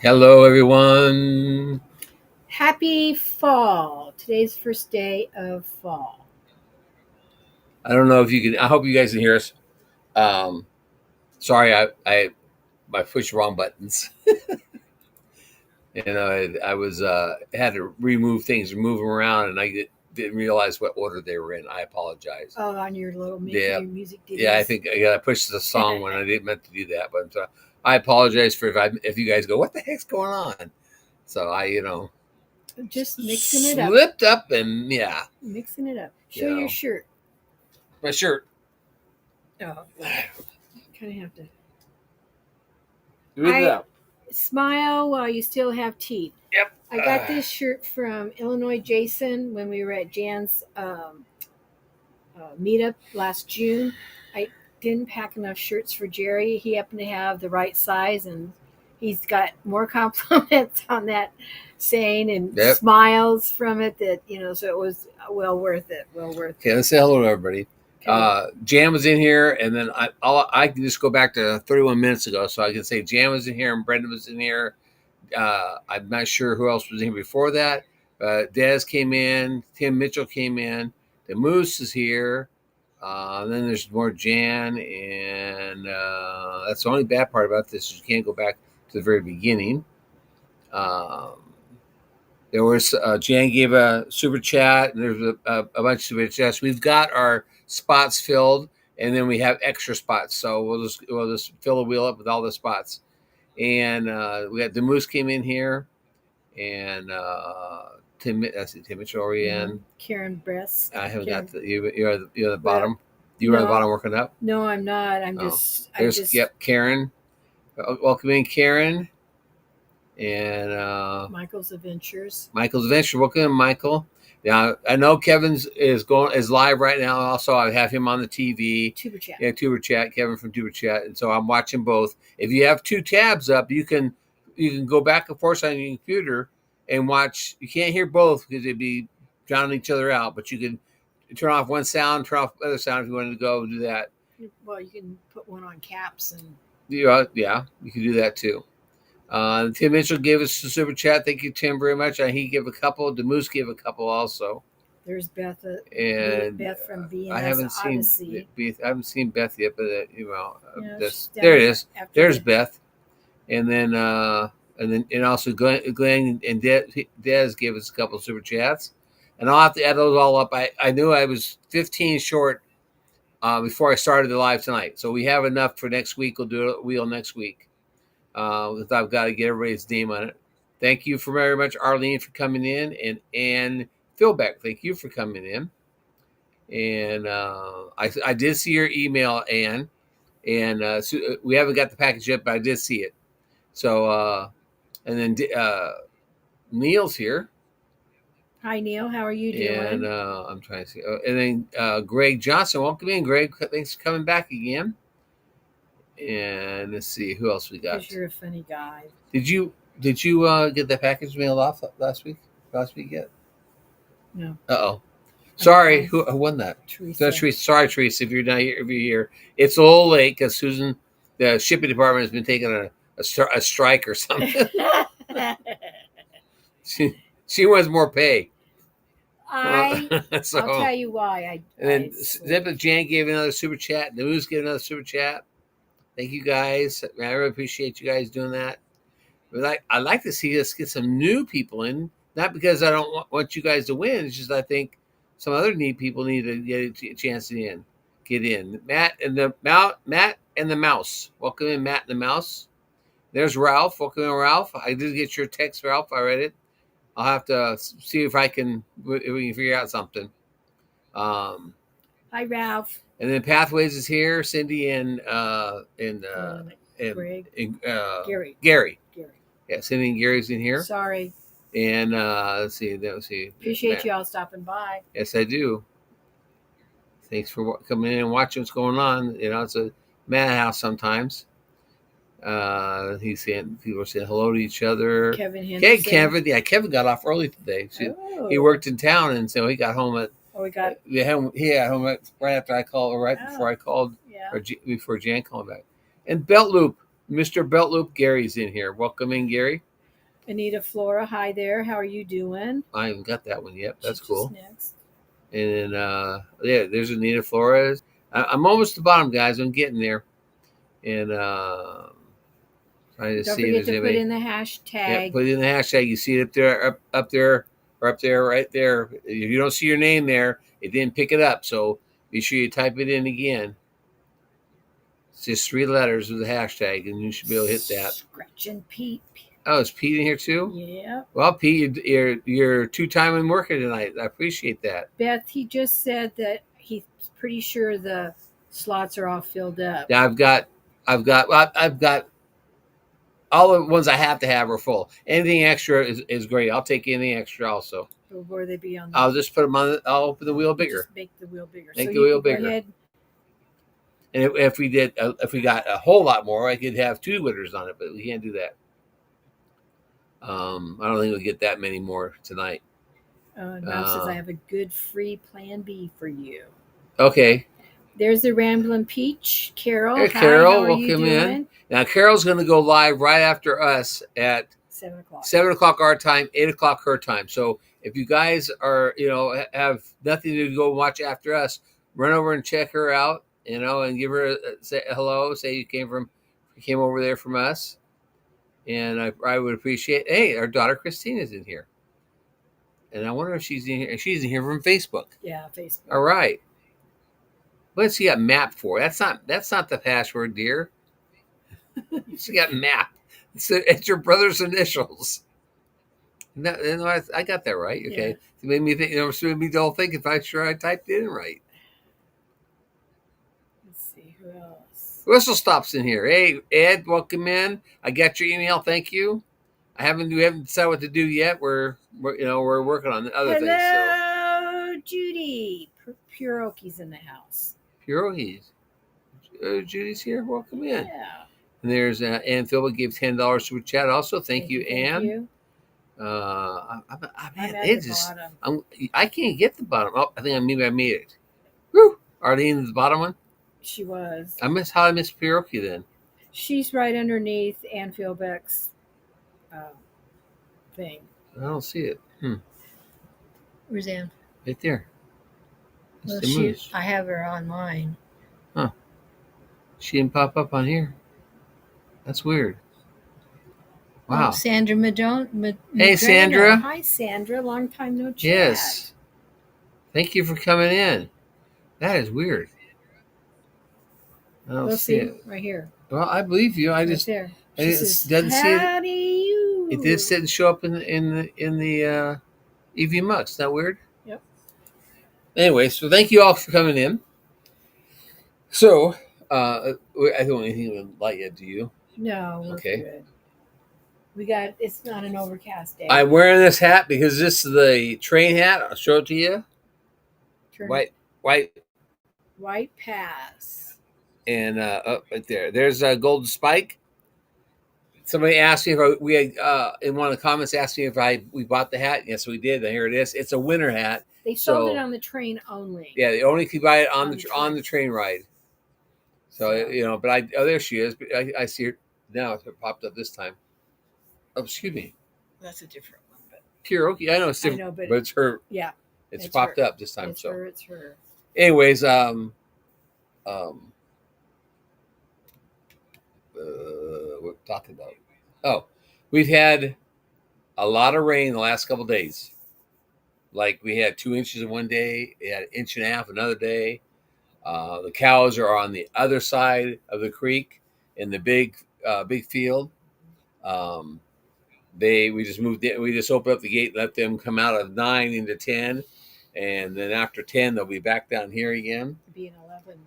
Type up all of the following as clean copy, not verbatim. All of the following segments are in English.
Hello, everyone. Happy fall. Today's first day of fall. I don't know if you can. I hope you guys can hear us. Sorry, I pushed the wrong buttons. I was had to remove things, move them around, and didn't realize what order they were in. I apologize. Oh, on your little Yeah. your music ditties. Yeah, I think I pushed the song when I didn't meant to do that, but I apologize for if you guys go, what the heck's going on? So just mixing it up. Slipped up and yeah. Mixing it up. Show your shirt. My shirt. Oh, kind of have to. Read it out. Smile while you still have teeth. Yep. I got this shirt from Illinois Jason when we were at Jan's meetup last June. I didn't pack enough shirts for Jerry. He happened to have the right size, and he's got more compliments on that saying and smiles from it that, so it was well worth it. Okay, let's say hello to everybody. Okay. Jan was in here, and then I can just go back to 31 minutes ago, so I can say Jan was in here and Brendan was in here. I'm not sure who else was in here before that. Des came in, Tim Mitchell came in, the Moose is here. And then there's more Jan, and that's the only bad part about this is you can't go back to the very beginning. There was Jan gave a super chat, and there's a bunch of super chats. We've got our spots filled, and then we have extra spots. So we'll just fill the wheel up with all the spots. And we got the Moose came in here, and Tim Mitchell already in. Karen Brest. I haven't got you're the bottom. You were on the bottom working up. No, I'm not. Yep, Karen. Welcome in, Karen. And Michael's Adventures. Welcome in, Michael. Now I know Kevin's is live right now. Also, I have him on the TV. Tuber Chat. Yeah, Tuber Chat. Kevin from Tuber Chat, and so I'm watching both. If you have two tabs up, you can go back and forth on your computer and watch. You can't hear both because they'd be drowning each other out. But you can turn off one sound, turn off the other sound if you wanted to go do that. Well, you can put one on caps and. Yeah, you can do that too. Tim Mitchell gave us a super chat. Thank you, Tim, very much. He gave a couple. The Moose gave a couple also. There's Beth. Beth from VNS I haven't Odyssey. I haven't seen Beth yet, but there it is. There's Beth, and then also Glenn and Des gave us a couple of super chats, and I'll have to add those all up. I knew I was 15 short before I started the live tonight, so we have enough for next week. We'll do a wheel next week. Because I've got to get everybody's name on it. Thank you very much, Arlene, for coming in, and Philbeck, thank you for coming in. And I did see your email, Ann, and so we haven't got the package yet, but I did see it. So, and then Neil's here. Hi, Neil. How are you doing? And I'm trying to see. And then Greg Johnson, welcome in, Greg. Thanks for coming back again. And let's see who else we got. Because you're a funny guy. Did you get that package mailed off last week? Yet? No. Sorry, who won that? Teresa. Sorry, Teresa. If you're not here, it's a little late because Susan, the shipping department, has been taking a strike or something. She wants more pay. I'll So, tell you why. and then Zip and Jan gave another super chat. The Moose gave another super chat. Thank you guys. I really appreciate you guys doing that. But I'd like to see us get some new people in. Not because I don't want you guys to win. It's just I think some other people need to get a chance to get in. Matt and the mouse. Welcome in, Matt and the mouse. There's Ralph. Welcome in, Ralph. I did get your text, Ralph. I read it. I'll have to see if we can figure out something. Hi, Ralph. And then Pathways is here. Cindy and Greg. Gary. Gary. Yeah, Cindy and Gary's in here. Sorry. And let's see. Appreciate Matt. Y'all stopping by. Yes, I do. Thanks for coming in and watching what's going on. You know, it's a madhouse sometimes. He's saying people are saying hello to each other. Kevin Henderson. Hey, Kevin. Yeah, Kevin got off early today. He worked in town, and so he got home at. He got home right after I called, or before I called, or before Jan called back. And Belt Loop, Mr. Belt Loop, Gary's in here. Welcome in, Gary. Anita Flora, hi there. How are you doing? I haven't got that one yet. That's cool. Next. And then, there's Anita Flores. I'm almost to the bottom, guys. I'm getting there. And trying to Don't see forget to put in the hashtag. Yeah, put in the hashtag. You see it up there, up there, or up there, right there. If you don't see your name there, it didn't pick it up. So be sure you type it in again. It's just 3 letters with the hashtag, and you should be able to hit that. Scratch and Pete. Oh, is Pete in here too? Yeah. Well, Pete, you're 2-time in working tonight. I appreciate that. Beth, he just said that he's pretty sure the slots are all filled up. Yeah, I've got all the ones I have to have are full. Anything extra is great. I'll take anything extra also. Or where they be on? I'll just put them on. I'll open the wheel bigger. Just make the wheel bigger. Make the wheel bigger. Go ahead. And if we got a whole lot more, I could have 2 winners on it, but we can't do that. I don't think we'll get that many more tonight. Mouse says I have a good free plan B for you. Okay. There's the Ramblin' Peach, Carol. Hey, Carol, welcome in. Now, Carol's going to go live right after us at 7 o'clock. 7 o'clock our time, 8 o'clock her time. So if you guys are, have nothing to go watch after us, run over and check her out, and give her say hello. Say you came over there from us, and I would appreciate. Hey, our daughter Christina's in here, and I wonder if she's in here. She's in here from Facebook. Yeah, Facebook. All right. What's she got map for? That's not the password, dear. She got map. It's your brother's initials. No, I got that right. Okay. Yeah. It made me think. It made me don't think if I typed it in right. Let's see who else. Whistle Stop's in here. Hey, Ed, welcome in. I got your email. Thank you. We haven't decided what to do yet. We're working on the other things. Hello, Judy. Puroki's in the house. Puroki's. Judy's here. Welcome in. Yeah. And there's Ann Philbin gave $10 super chat. Also, thank you, Ann. You. I'm at the bottom. I can't get the bottom. Oh, I think I made it. Woo! Arlene, the bottom one. She was. I missed Puroki then. She's right underneath Ann Philbeck's thing. I don't see it. Where's Ann? Right there. Well, I have her on mine. Huh. She didn't pop up on here. That's weird. Wow. Oh, Sandra Madrona. Hey, Sandra. Hi, Sandra. Long time no chat. Yes. Thank you for coming in. That is weird. I don't see it. Right here. Well, I believe you. I just there. It doesn't see it. It didn't show up in the EV Mux. Is that weird? Yep. Anyway, so thank you all for coming in. So, I don't anything like it. Do you? No. We're good. It's not an overcast day. I'm wearing this hat because this is the train hat. I'll show it to you. White Pass. And right there. There's a golden spike. Somebody asked me if we had in one of the comments asked me if we bought the hat. Yes, we did. And here it is. It's a winter hat. They sold it on the train only. Yeah, they only could buy it on the train ride. So but there she is. I see her. Now it popped up this time. Oh, excuse me. That's a different one, but Pure Okie. I know it's I different, know, but but it's her. yeah, It's popped her. up this time. It's So, her. It's her. anyways, um, what we're talking about? Oh, we've had a lot of rain the last couple of days. Like we had 2 inches in one day. We had an inch and a half another day. The cows are on the other side of the creek in the big field. Um, we just moved in, we just opened up the gate, let them come out of 9 into 10, and then after 10 they'll be back down here again. Be an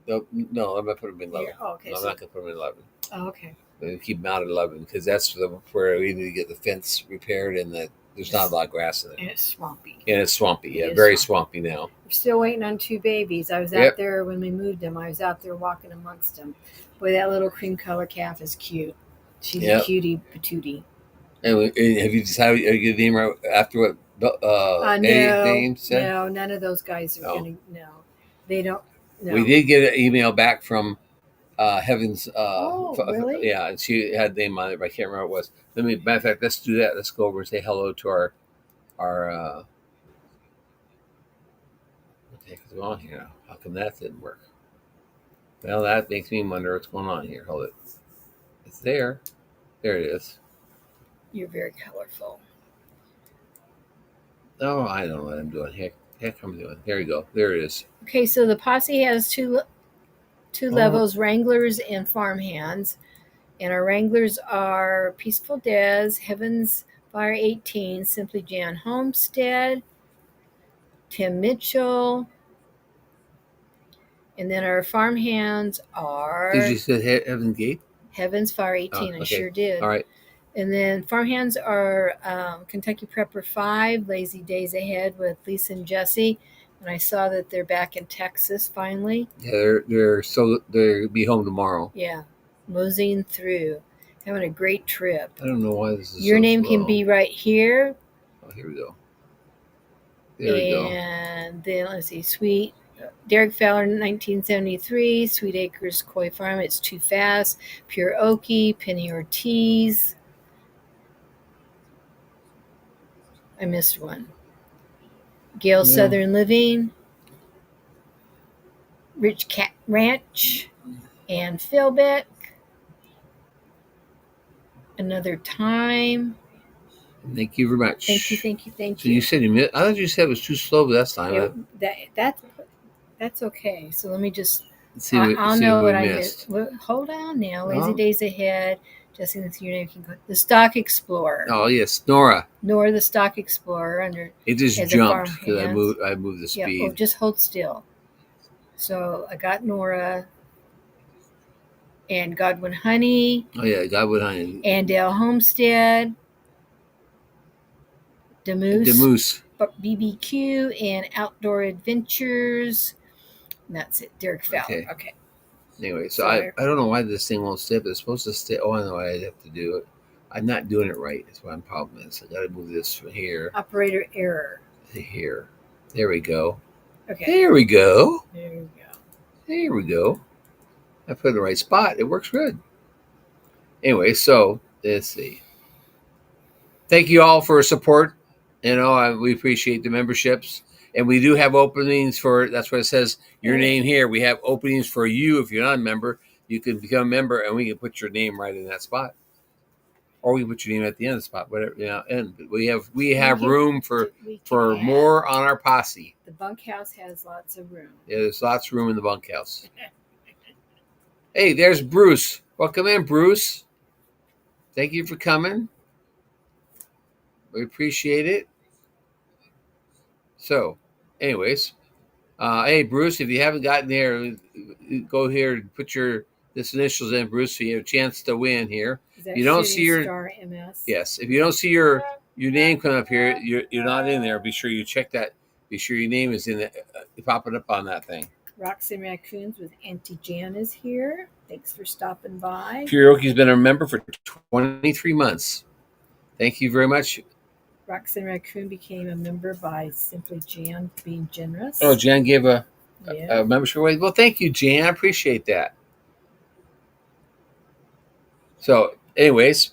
11. No, I'm not putting them in 11. Oh, okay. No, I'm not going to put them in 11. Oh, okay. We keep them out at 11 because that's where we need to get the fence repaired and that there's not a lot of grass in it. And it's swampy. And it's swampy, yeah, very swampy now. We're still waiting on 2 babies. I was out there when we moved them. I was out there walking amongst them. Boy, that little cream color calf is cute. She's a cutie patootie. And have you decided your name right after what Eddie's name said? No, none of those guys are going to. No, they don't. No. We did get an email back from Heaven's. Really? Yeah, and she had the name on it, but I can't remember what it was. Matter of fact, let's do that. Let's go over and say hello to our. What the heck is going on here? How come that didn't work? Well, that makes me wonder what's going on here. Hold it. It's there. There it is. You're very colorful. Oh, I don't know what I'm doing. Heck, I'm doing. There you go. There it is. Okay, so the posse has two levels: Wranglers and Farmhands. And our Wranglers are Peaceful Des, Heavens Fire 18, Simply Jan Homestead, Tim Mitchell. And then our Farmhands are. Did you say Heaven's Gate? Heavens Fire 18. I sure did. All right. And then Farmhands are Kentucky Prepper 5, Lazy Days Ahead with Lisa and Jesse. And I saw that they're back in Texas finally. Yeah, they'll be home tomorrow. Yeah, moseying through, having a great trip. I don't know why this is. Your name can be right here. Oh, here we go. There we go. And then let's see, Sweet Derek Fowler, 1973, Sweet Acres Koi Farm. It's Too Fast. Pure Okie, Penny Ortiz. I missed one. Gail Southern Living, Rich Cat Ranch, and Philbeck. Another Time. Thank you very much. Thank you. So you said you missed. I thought you said it was too slow this time. That's okay. So let me just. I'll know what I missed. Hold on now. Lazy Days Ahead. Jesse, that's your name. Can go. The Stock Explorer. Oh yes, Nora. Nora, the Stock Explorer. It just jumped because I moved the speed. Yeah. Oh, just hold still. So I got Nora. And Godwin Honey. Oh yeah, Godwin Honey. Andale Homestead. Demoose. BBQ and Outdoor Adventures. And that's it. Derek Fowler. Okay. Anyway, so I don't know why this thing won't stay, but it's supposed to stay. Oh, I know I have to do it. I'm not doing it right. That's what my problem is. I got to move this from here. Operator error. To here. There we go. Okay. There we go. There you go. There we go. I put it in the right spot. It works good. Anyway, so let's see. Thank you all for support. We appreciate the memberships. And we do have openings for, that's what it says, your name here. We have openings for you. If you're not a member, you can become a member and we can put your name right in that spot. Or we can put your name at the end of the spot, whatever, and we have room for more on our posse. The bunkhouse has lots of room. Yeah, there's lots of room in the bunkhouse. Hey, there's Bruce. Welcome in, Bruce. Thank you for coming. We appreciate it. So, anyways, hey, Bruce, if you haven't gotten there, go here and put this initials in, Bruce, so you have a chance to win here. If you don't see your Star MS. Yes, if you don't see your name come up here, you're not in there. Be sure you check that. Be sure your name is in it, popping up on that thing. Rocks and Raccoons with Auntie Jan is here. Thanks for stopping by. Pure Okie's been a member for 23 months. Thank you very much. Rocks and Raccoon became a member by simply Jan being generous. Oh, Jan gave a membership away. Well, thank you, Jan. I appreciate that. So anyways,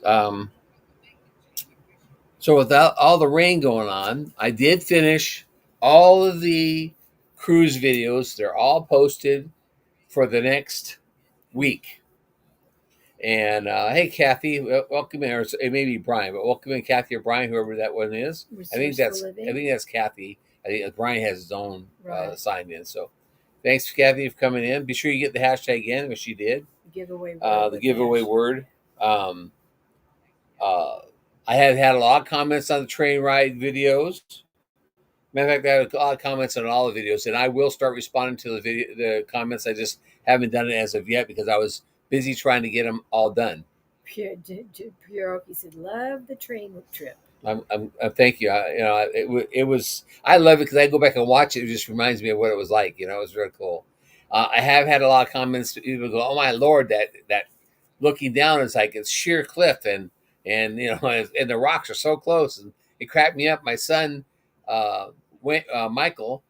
so without all the rain going on, I did finish all of the cruise videos. They're all posted for the next week. And hey, Kathy, welcome in. Or it may be Brian, but welcome in, Kathy or Brian, whoever that one is. I think that's Kathy. I think Brian has his own signed in. So thanks, Kathy, for coming in. Be sure you get the hashtag in, which you did. Giveaway word. The giveaway word. I have had a lot of comments on the train ride videos. Matter of fact, I had a lot of comments on all the videos, and I will start responding to the comments. I just haven't done it as of yet because I was busy trying to get them all done. Pierre said, "Love the train trip." Thank you. It was. I love it because I go back and watch it. It just reminds me of what it was like. It was very cool. I have had a lot of comments. People go, "Oh my lord, that looking down is like it's sheer cliff, and and the rocks are so close." And it cracked me up. My son, Michael,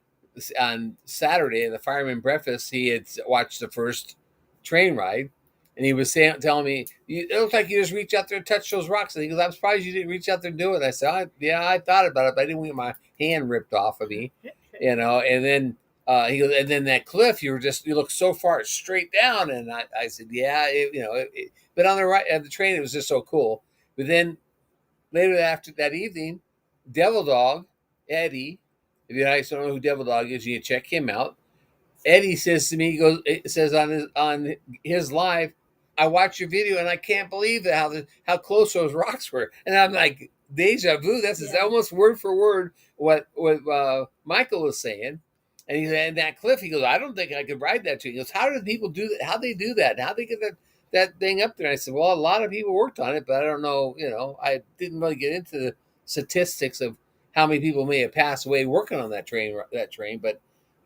on Saturday at the fireman breakfast, he had watched the first train ride, and he was telling me, "It looks like you just reach out there and touch those rocks." And he goes, "I'm surprised you didn't reach out there and do it." And I said, "Yeah, I thought about it, but I didn't want my hand ripped off of me, And then he goes, "And then that cliff, you look so far straight down." And I said, "Yeah, but on the right at the train, it was just so cool." But then later after that evening, Devil Dog Eddie, if you guys don't know who Devil Dog is, you can check him out. Eddie says to me, it says on his live, "I watched your video and I can't believe how close those rocks were." And I'm like, deja vu. That's almost word for word what Michael was saying. And he said, "And that cliff," he goes, "I don't think I could ride that tree." He goes, "How do people do that? How they do that? How they get that thing up there?" And I said, "Well, a lot of people worked on it, but I don't know. I didn't really get into the statistics of how many people may have passed away working on that train, but."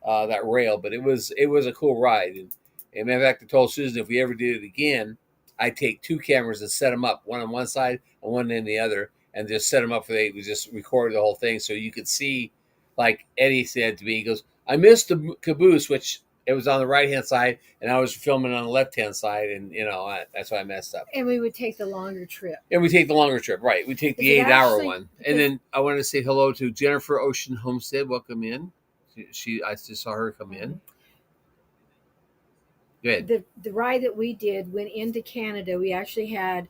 That rail, but it was a cool ride. And matter of fact, I told Susan if we ever did it again, I'd take two cameras and set them up, one on one side and one in the other, and just set them up for they would just record the whole thing so you could see. Like Eddie said to me, he goes, "I missed the caboose, which it was on the right hand side, and I was filming on the left hand side, and that's why I messed up." And we would take the longer trip. And we take the longer trip, right? We take the 8-hour one, and then I want to say hello to Jennifer Ocean Homestead. Welcome in. I just saw her come in. Go ahead. The ride that we did went into Canada. We actually had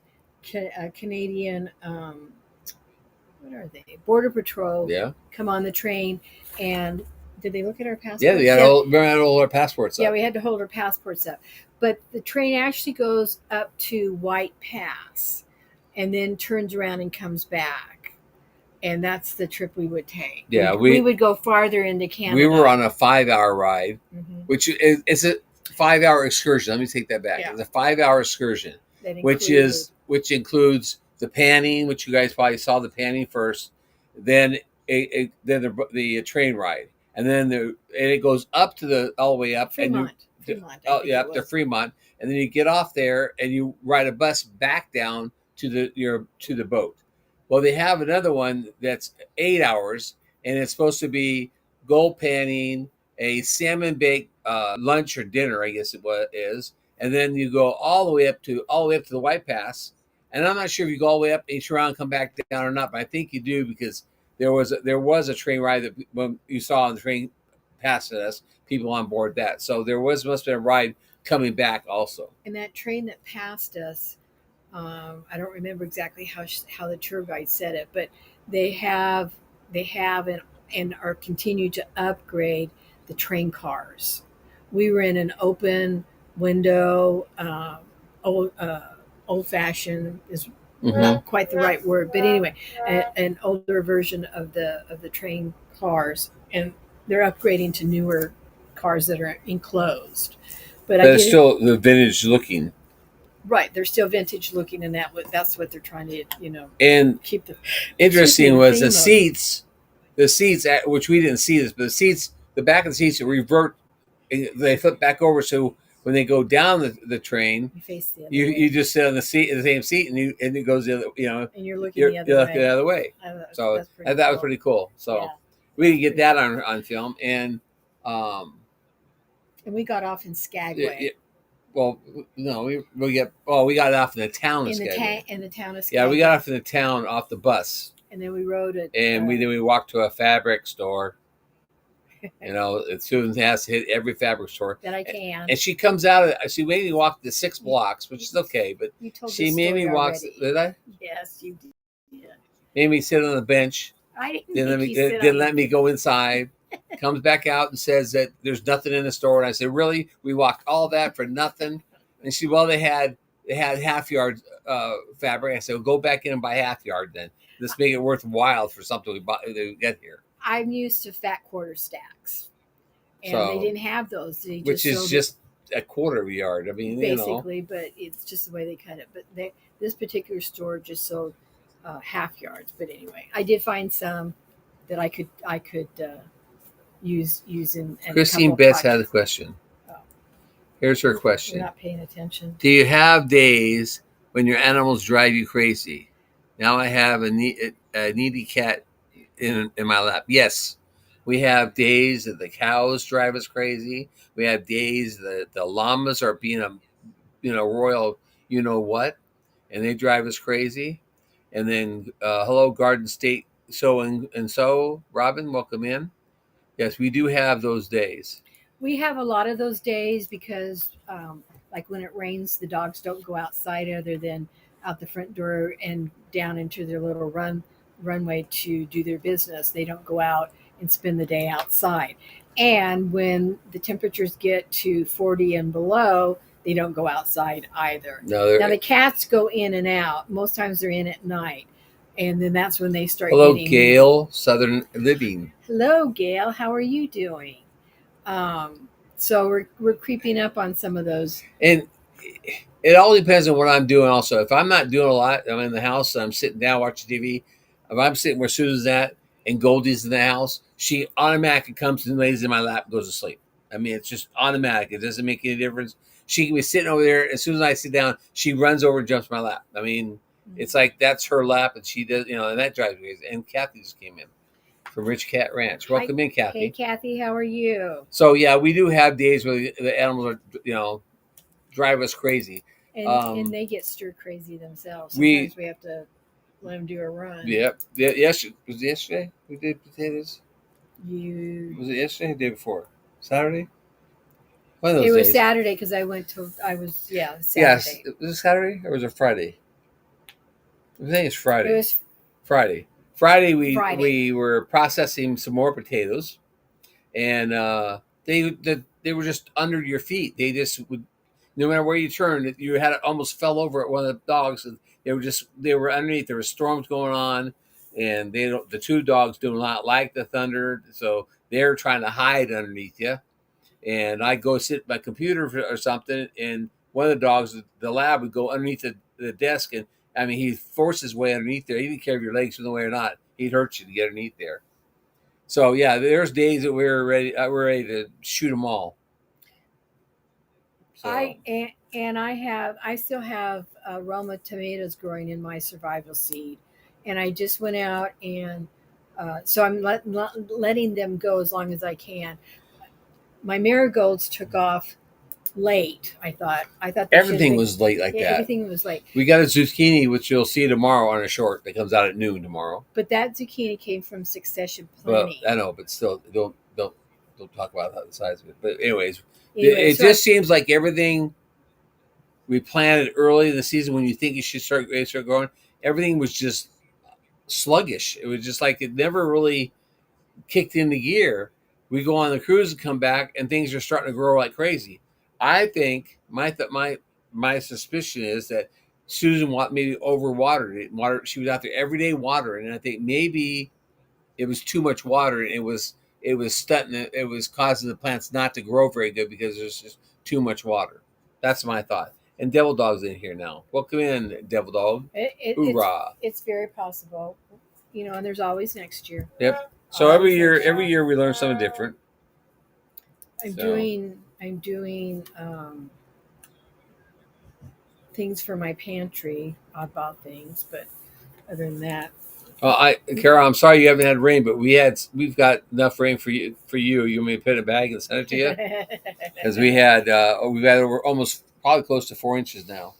a Canadian, what are they? Border Patrol. Yeah. Come on the train, and did they look at our passports? Yeah, they had to hold our passports up. Yeah, we had to hold our passports up. But the train actually goes up to White Pass, and then turns around and comes back. And that's the trip we would take. Yeah, we would go farther into Canada. We were on a 5-hour ride, which is a 5-hour excursion. Let me take that back. Yeah. It's a 5-hour excursion, which includes the panning, which you guys probably saw the panning first, then the train ride, and then it goes up to all the way up Fremont. Up to Fremont, and then you get off there and you ride a bus back down to the boat. Well, they have another one that's 8 hours, and it's supposed to be gold panning, a salmon bake lunch or dinner, I guess it is, and then you go all the way up to the White Pass. And I'm not sure if you go all the way up and turn around and come back down or not, but I think you do because there was a train ride that when you saw on the train passing us, people on board that. So there must have been a ride coming back also. And that train that passed us. I don't remember exactly how the tour guide said it, but they have and are continue to upgrade the train cars. We were in an open window, old fashioned is not quite the right word, but anyway, an older version of the train cars, and they're upgrading to newer cars that are enclosed. But it's still the vintage looking. Right, they're still vintage looking, and that's what they're trying to, And keep the. Interesting was the seats, which we didn't see this, but the back of the seats revert, they flip back over, so when they go down the train, you just sit on the same seat, and it goes the other, and you're looking the other way. So that was pretty cool. So we didn't get that on film, and we got off in Skagway. well, no, we got off in the town of Skagway. in the town of Yeah, Skagway. we got off in the town off the bus, and then we rode it. and we walked to a fabric store. Susan has to hit every fabric store that I can. And she comes out of. She made me walk the 6 blocks, which is okay, but You told she made me walk. already. Did I? Yes, you did. Made me sit on the bench. I didn't let me go inside. Comes back out and says that there's nothing in the store, and I said, "Really? We walked all that for nothing?" And she, well, they had half yard fabric. I said, well, "Go back in and buy half yard then. Let's make it worthwhile for something we get here." I'm used to fat quarter stacks, and they didn't have those. Which is just a quarter of a yard. I mean, basically, but it's just the way they cut it. But this particular store just sold half yards. But anyway, I did find some that I could use in. Christine Betts had a question. Oh. Here's her question. You're not paying attention. Do you have days when your animals drive you crazy? Now I have a needy cat in my lap. Yes, we have days that the cows drive us crazy. We have days that the llamas are being royal, what, and they drive us crazy. And then hello, Garden State. So Robin, welcome in. Yes, we do have those days. We have a lot of those days because, like when it rains, the dogs don't go outside other than out the front door and down into their little runway to do their business. They don't go out and spend the day outside. And when the temperatures get to 40 and below, they don't go outside either. No, now the cats go in and out. Most times they're in at night. And then that's when they start Hello, Gail, Southern Living. Hello, Gail. How are you doing? So we're creeping up on some of those. And it all depends on what I'm doing also. If I'm not doing a lot, I'm in the house and I'm sitting down watching TV. If I'm sitting where Susan's at and Goldie's in the house, she automatically comes and lays in my lap and goes to sleep. I mean, it's just automatic. It doesn't make any difference. She can be sitting over there. As soon as I sit down, she runs over and jumps my lap. I mean, it's like that's her lap, and she does, and that drives me crazy. And Kathy just came in from Rich Cat Ranch. Welcome in, Kathy. Hey, Kathy, how are you? So yeah, we do have days where the animals are, drive us crazy, and they get stir crazy themselves. Sometimes we have to let them do a run. Yep. Yeah. Yes. Was it yesterday we did potatoes? Was it yesterday or the day before? Saturday? One of those days. Saturday because Saturday. Yes. Was it Saturday or was it Friday? I think it's Friday. It was Friday. Friday we were processing some more potatoes, and they were just under your feet. They just would, no matter where you turned, you had it almost fell over at one of the dogs. And they were underneath. There were storms going on, and the two dogs do not like the thunder, so they're trying to hide underneath you. And I go sit at my computer or something, and one of the dogs, the lab, would go underneath the desk, and I mean, he forced his way underneath there. He didn't care if your legs were in the way or not. He'd hurt you to get underneath there. So yeah, there's days that we're ready to shoot them all. So. I still have Roma tomatoes growing in my survival seed, and I just went out and so I'm letting them go as long as I can. My marigolds took off late. I thought everything was late like that. Everything was late. We got a zucchini, which you'll see tomorrow on a short that comes out at noon tomorrow. But that zucchini came from Succession Planting. Well, I know, but still, don't talk about the size of it. But anyways, it just seems like everything we planted early in the season when you think you should start growing, everything was just sluggish. It was just like it never really kicked into gear. We go on the cruise and come back, and things are starting to grow like crazy. I think my suspicion is that Susan maybe overwatered it. She was out there every day watering, and I think maybe it was too much water, and it was stunting it. It was causing the plants not to grow very good because there's just too much water. That's my thought. And Devil Dog's in here now. Welcome in, Devil Dog. Hoorah! It's very possible, and there's always next year. Yep. So every year we learn something different. I'm doing things for my pantry, oddball things, but other than that. Carol, I'm sorry you haven't had rain, but we've got enough rain for you. You want me to put it in a bag and send it to you? Because we've had over almost probably close to 4 inches now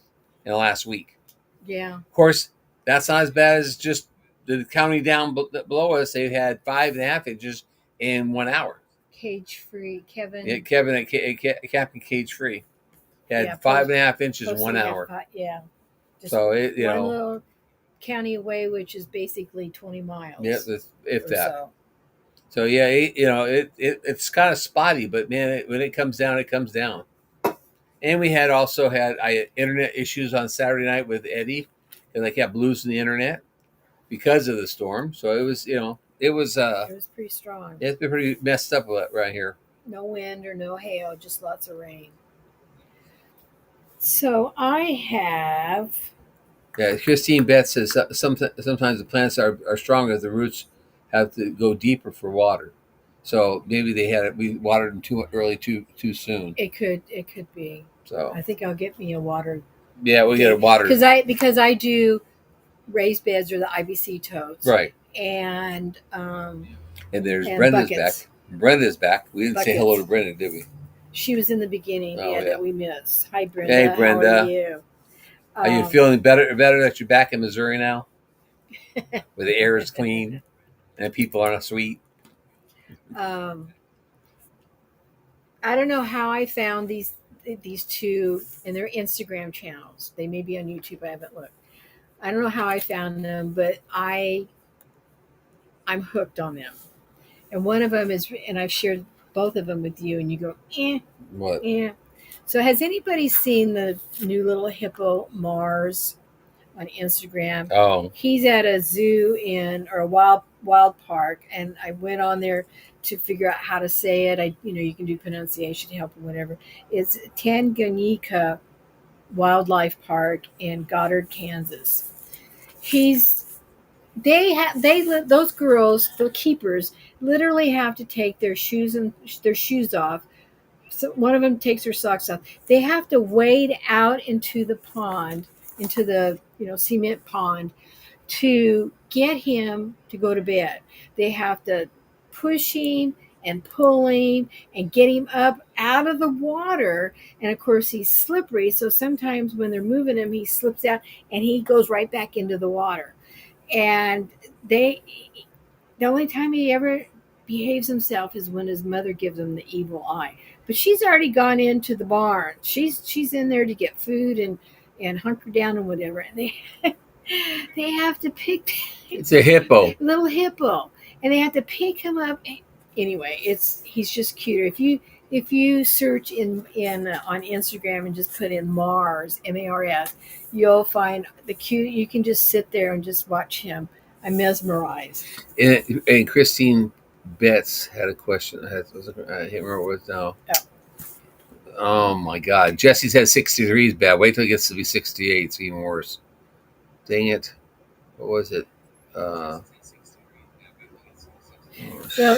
in the last week. Yeah. Of course, that's not as bad as just the county down below us. They had 5.5 inches in 1 hour. Cage free, Kevin. Yeah, Kevin at Captain Cage Free had Yeah, 5.5 inches in 1 posted hour. yeah. Just So it, you one know, little county away, which is basically 20 miles. yeah, if or that. so. So yeah, it's kind of spotty, but man, when it comes down, it comes down. And we had internet issues on Saturday night with Eddie, and I kept losing the internet because of the storm. So it was, it was pretty strong. it's been pretty messed up right here. No wind or no hail, just lots of rain. So I have. Yeah, Christine Betts says sometimes the plants are stronger. The roots have to go deeper for water. So maybe we watered them too early, too soon. It could be. So I think I'll get me a water. Yeah, we get a water because I do raised beds or the IBC totes. Right. And there's Brenda's buckets. Back. Brenda's back. We didn't say hello to Brenda, did we? She was in the beginning. Yeah. That we missed. Hi, Brenda. Hey, Brenda. How are you? Are you feeling better that you're back in Missouri now? Where the air is clean and people aren't sweet? I don't know how I found these two in their Instagram channels. They may be on YouTube. I haven't looked. I don't know how I found them, but I'm hooked on them. And one of them is, and I've shared both of them with you, and you go, What? Yeah. So has anybody seen the new little hippo Mars on Instagram? Oh. He's at a zoo or a wild park, and I went on there to figure out how to say it. You can do pronunciation help or whatever. It's Tanganyika Wildlife Park in Goddard, Kansas. Those girls, the keepers, literally have to take their shoes off. So one of them takes her socks off. They have to wade out into the pond, into the cement pond, to get him to go to bed. They have to push him and pull him and get him up out of the water. And of course, he's slippery. So sometimes when they're moving him, he slips out and he goes right back into the water. And the only time he ever behaves himself is when his mother gives him the evil eye. But she's already gone into the barn. She's in there to get food and hunker down and whatever. And they have to pick. It's a hippo. Little hippo, and they have to pick him up. Anyway, he's just cute. If you search in on Instagram and just put in Mars, Mars, you'll find the cute. You can just sit there and just watch him. I'm mesmerized. And Christine Betts had a question. I can't remember what it was now. Oh my God. Jesse said 63 is bad. Wait till it gets to be 68. It's even worse. Dang it. What was it? So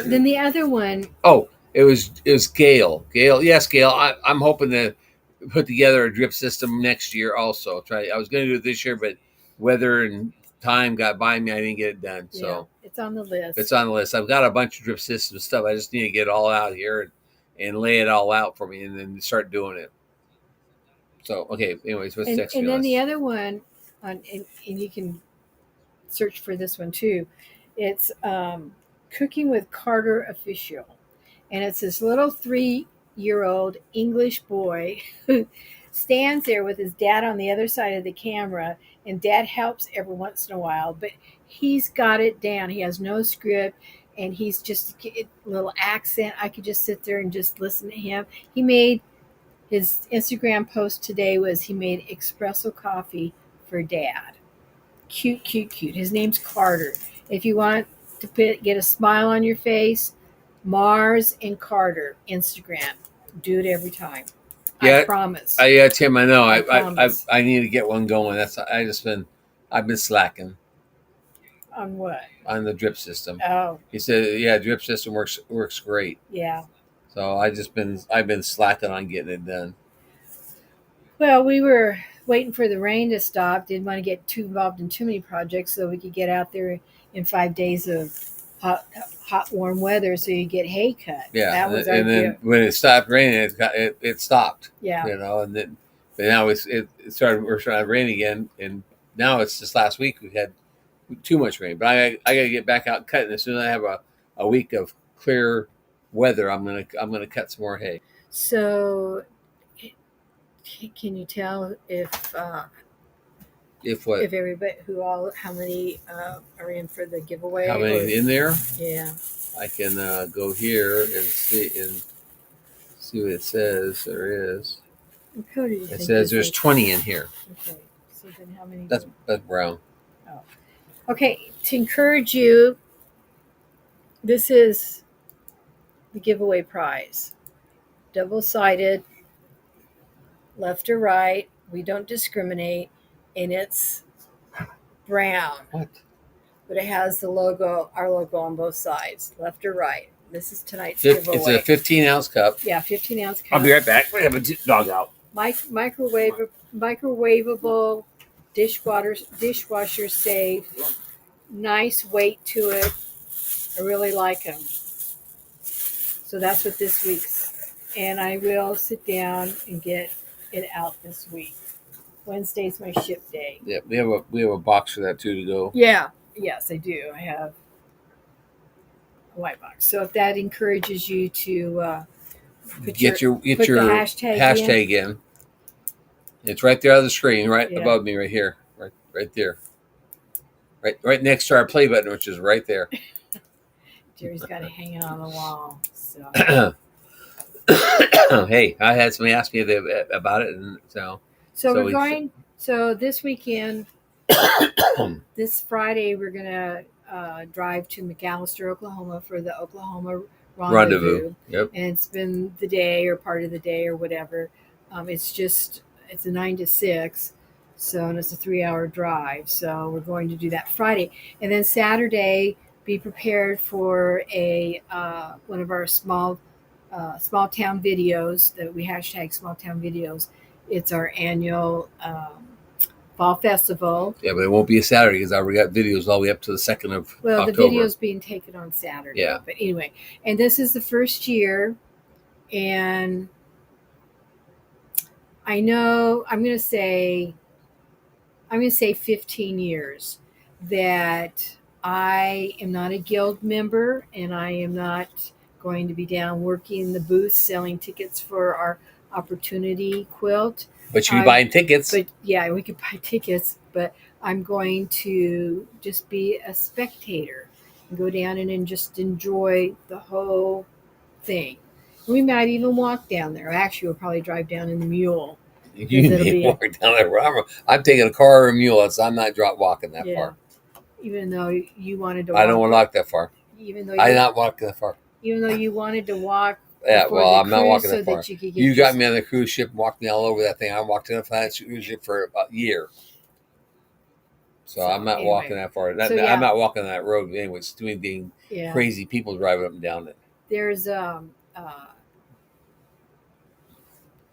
then the other one. Oh, it was Gail. Gail. Yes, Gail. I'm hoping to put together a drip system next year also. I was going to do it this year, but weather and time got by me. I didn't get it done. Yeah, so it's on the list. It's on the list. I've got a bunch of drip system stuff. I just need to get it all out here and lay it all out for me and then start doing it. So, okay. Anyways, what's next? And then the other one, and you can search for this one too. It's Cooking with Carter Official. And it's this little 3-year-old English boy who stands there with his dad on the other side of the camera, and dad helps every once in a while, but he's got it down. He has no script, and he's just a little accent. I could just sit there and just listen to him. He made his Instagram post today was he made espresso coffee for dad. Cute, cute, cute. His name's Carter. If you want to get a smile on your face, Mars and Carter Instagram. Do it every time. Yeah, I promise. Tim, I know. I need to get one going. I've been slacking. On what? On the drip system. Oh. He said, yeah, drip system works great. Yeah. So I've been slacking on getting it done. Well, we were waiting for the rain to stop. Didn't want to get too involved in too many projects, so we could get out there in 5 days of hot, warm weather, so you get hay cut. Yeah, that was and then when it stopped raining, it stopped. Yeah, and then But now we're starting to rain again, and now it's just last week we had too much rain. But I got to get back out cutting as soon as I have a week of clear weather. I'm gonna cut some more hay. So, can you tell If what? if everybody how many are in for the giveaway? How many in there? Yeah. I can go here and see what it says. There is. Who do you It think says this there's is? 20 in here. Okay. So then how many? That's brown. Oh. Okay. To encourage you, this is the giveaway prize. Double-sided, left or right. We don't discriminate, and it's brown. What? But it has the logo, our logo on both sides, left or right. This is tonight's giveaway. It's a 15-ounce cup. Yeah, 15-ounce cup. I'll be right back. We have a dog out. Microwavable, dishwasher safe, nice weight to it. I really like them. So that's what this week's. And I will sit down and get it out this week. Wednesday's my ship day. Yeah, we have a box for that too to go. Yeah, yes, I do. I have a white box. So if that encourages you to put the hashtag in. It's right there on the screen, right above me, right here, right there, right next to our play button, which is right there. Jerry's got it hanging on the wall. So. Hey, I had somebody ask me about it, and so we're going. So this weekend, this Friday, we're gonna drive to McAllister, Oklahoma, for the Oklahoma Rendezvous. Yep. And spend the day or part of the day or whatever. It's a 9 to 6, and it's a 3-hour drive. So we're going to do that Friday, and then Saturday, be prepared for a one of our small town videos that we hashtag small town videos. It's our annual fall festival. Yeah, but it won't be a Saturday because I already got videos all the way up to the 2nd of October. Well, the video's being taken on Saturday. Yeah. But anyway, and this is the first year, and I know I'm going to say 15 years that I am not a guild member, and I am not going to be down working the booth selling tickets for our opportunity quilt. But you be buying tickets. But yeah, we could buy tickets, but I'm going to just be a spectator and go down and just enjoy the whole thing. We might even walk down there. Actually, we'll probably drive down in the mule. You may walk down there. I'm taking a car or a mule, so I'm not walking that far. Even though you wanted to I don't want to walk that far. I'm not walking that far. Even though you wanted to walk. Yeah, well, I'm not walking that far. That you got me on the cruise ship and walked me all over that thing. I walked in a cruise ship for about a year. So I'm not walking that far. I'm not walking that road anyways. Being crazy people driving up and down it. There's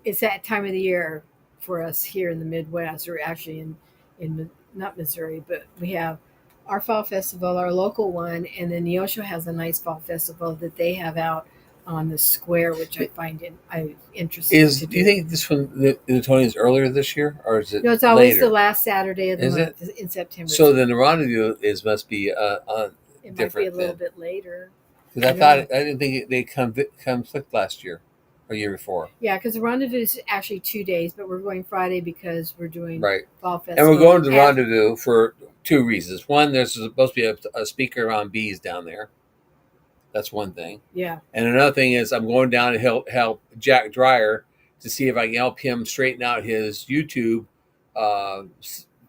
it's that time of the year for us here in the Midwest, or actually in not Missouri, but we have our fall festival, our local one, and then Neosho has a nice fall festival that they have out on the square, which I find interesting. Do you think this one the Newtonian is earlier this year, or is it? No, it's always later? the last Saturday of the month in September. So then the rendezvous must be it different. Might be a little bit later. Because I didn't think they conflict last year or year before. Yeah, because the rendezvous is actually 2 days, but we're going Friday because we're doing fall festival. And we're going to the rendezvous for 2 reasons. One, there's supposed to be a speaker on bees down there. That's one thing. Yeah. And another thing is I'm going down to help Jack Dreyer to see if I can help him straighten out his YouTube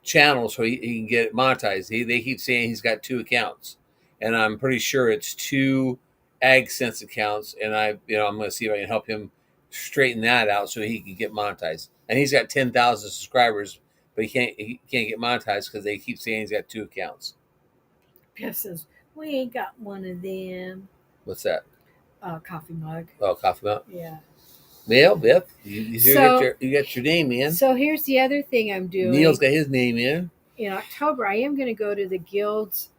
channel so he can get it monetized. They keep saying he's got 2 accounts, and I'm pretty sure it's 2 AgSense accounts. And I'm going to see if I can help him straighten that out so he can get monetized. And he's got 10,000 subscribers, but he can't get monetized because they keep saying he's got 2 accounts. Jeff says, we ain't got one of them. What's that? Coffee mug. Oh, coffee mug? Yeah. Well, Beth, you got your name in. So here's the other thing I'm doing. Neil's got his name in. In October, I am going to go to the Guild's.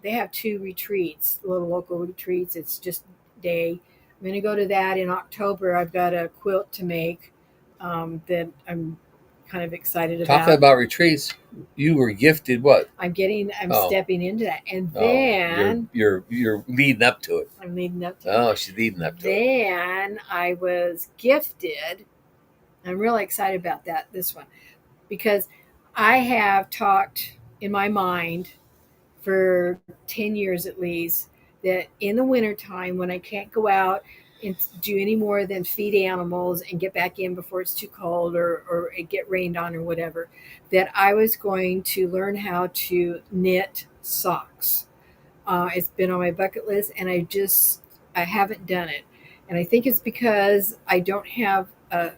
They have 2 retreats, little local retreats. It's just day. I'm going to go to that in October. I've got a quilt to make that I'm kind of excited Talking about retreats, you were gifted what? I'm stepping into that, and Oh, then you're leading up to it. I'm leading up to Oh, she's leading up to it. Then I was gifted. I'm really excited about that, this one, because I have talked in my mind for 10 years at least that in the wintertime when I can't go out and do any more than feed animals and get back in before it's too cold or it get rained on or whatever, that I was going to learn how to knit socks. It's been on my bucket list, and I haven't done it, and I think it's because I don't have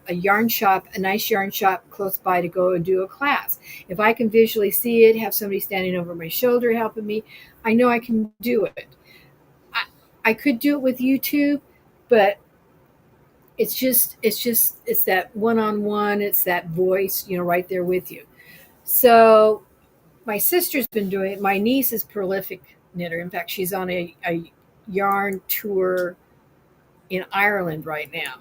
a yarn shop, a nice yarn shop close by to go and do a class. If I can visually see it, have somebody standing over my shoulder helping me, I know I can do it. I, I could do it with YouTube, but it's that one on one. It's that voice, right there with you. So my sister's been doing it. My niece is prolific knitter. In fact, she's on a yarn tour in Ireland right now.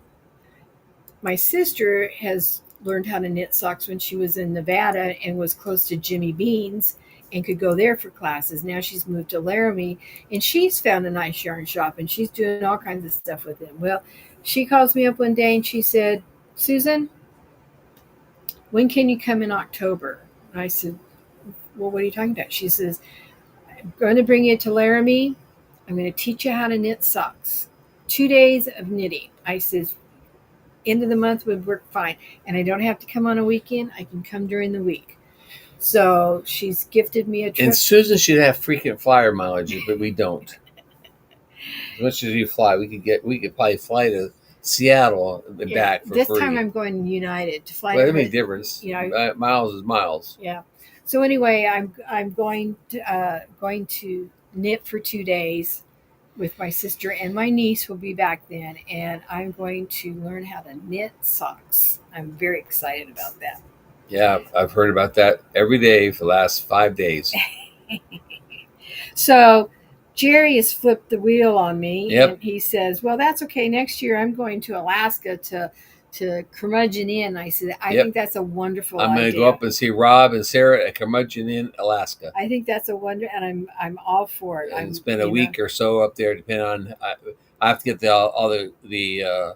My sister has learned how to knit socks when she was in Nevada and was close to Jimmy Bean's and could go there for classes. Now she's moved to Laramie and she's found a nice yarn shop and she's doing all kinds of stuff with it. Well, she calls me up one day and she said, Susan, when can you come in October? And I said, well, what are you talking about? She says, I'm going to bring you to Laramie. I'm going to teach you how to knit socks. 2 days of knitting. I says, end of the month would work fine. And I don't have to come on a weekend. I can come during the week. So she's gifted me a trip. And Susan should have frequent flyer mileage, but we don't. As much as you fly, we could probably fly to Seattle and back for this free. time I'm going United to fly. Well, that makes a difference. Miles is miles. Yeah. So anyway, I'm going to knit for 2 days with my sister, and my niece will be back then, and I'm going to learn how to knit socks. I'm very excited about that. Yeah, I've heard about that every day for the last 5 days. So Jerry has flipped the wheel on me, Yep. And he says, well, that's okay. Next year I'm going to Alaska to Curmudgeon Inn. I said, I think that's a wonderful idea. I'm going to go up and see Rob and Sarah at Curmudgeon Inn, Alaska. I think that's a wonder, and I'm all for it. And spend a week or so up there, depending on. I have to get all the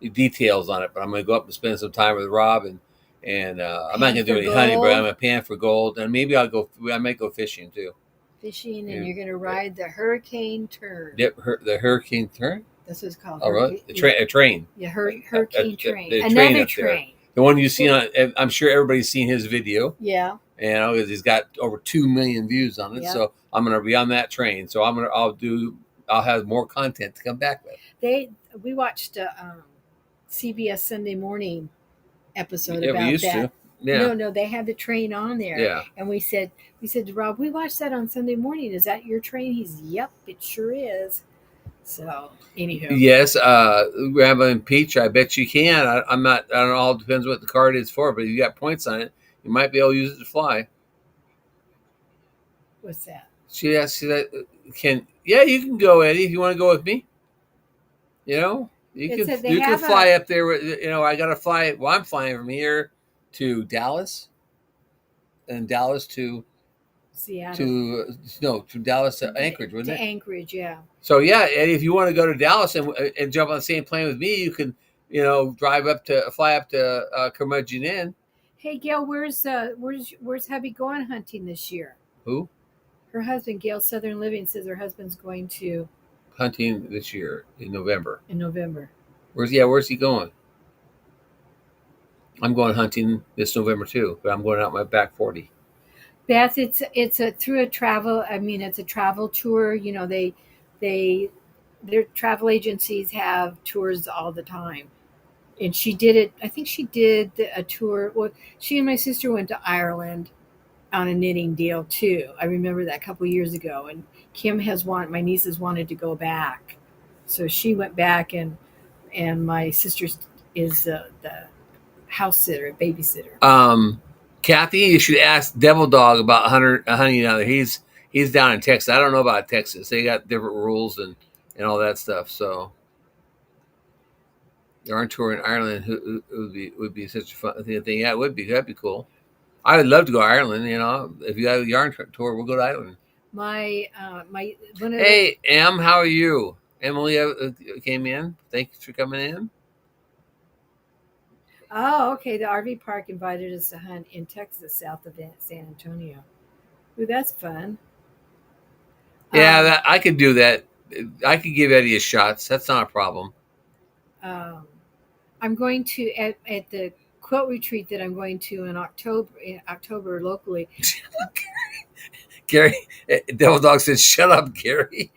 details on it, but I'm going to go up and spend some time with Rob and I'm not going to do any hunting, but I'm going to pan for gold, and maybe I might go fishing too. Fishing, and you're going to ride the Hurricane Tern. Yep, the Hurricane Tern. That's what it's called. Oh, really? A train. Yeah, Hurricane Train. Another train. The one you've seen on. I'm sure everybody's seen his video. Yeah. And he's got over 2 million views on it. Yep. So I'm going to be on that train. So I'll have more content to come back with. We watched a CBS Sunday Morning episode about we used that. To. Yeah. No, they had the train on there. Yeah. And we said to Rob, we watched that on Sunday morning. Is that your train? He's, yep, it sure is. So, anywho. Yes, Grandma and Peach, I bet you can. I'm not, I don't know, all depends what the card is for, but if you got points on it, you might be able to use it to fly. What's that? She asked you that, you can go, Eddie, if you want to go with me. You can fly up there. I got to fly. Well, I'm flying from here to Dallas, and Dallas to Seattle. To Dallas to Anchorage, wasn't it? To Anchorage, yeah. So yeah, Eddie, if you want to go to Dallas and jump on the same plane with me, you can, fly up to Curmudgeon Inn. Hey, Gail, where's hubby going hunting this year? Who? Her husband, Gail Southern Living, says her husband's going to hunting this year in November. Where's he going? I'm going hunting this November too, but I'm going out my back 40. Beth, it's a travel tour. Their travel agencies have tours all the time. And she did it. I think she did a tour. Well, she and my sister went to Ireland on a knitting deal too. I remember that a couple of years ago. And my niece has wanted to go back, so she went back, and my sister is the house sitter, babysitter. Kathy, you should ask Devil Dog about hunting down there. He's down in Texas. I don't know about Texas. They got different rules and all that stuff. So yarn tour in Ireland would be such a fun thing. Yeah, it would be. That'd be cool. I would love to go to Ireland. You know, if you have a yarn tour, we'll go to Ireland. My one of the Hey, Em, how are you? Emily came in. Thanks for coming in. oh, okay, the RV park invited us to hunt in Texas, south of San Antonio. Ooh, that's fun. Yeah, Um, that I could do that. I could give Eddie a shot. That's not a problem. um, I'm going to at the quilt retreat that I'm going to in October locally. Gary, Devil Dog said, "Shut up, Gary."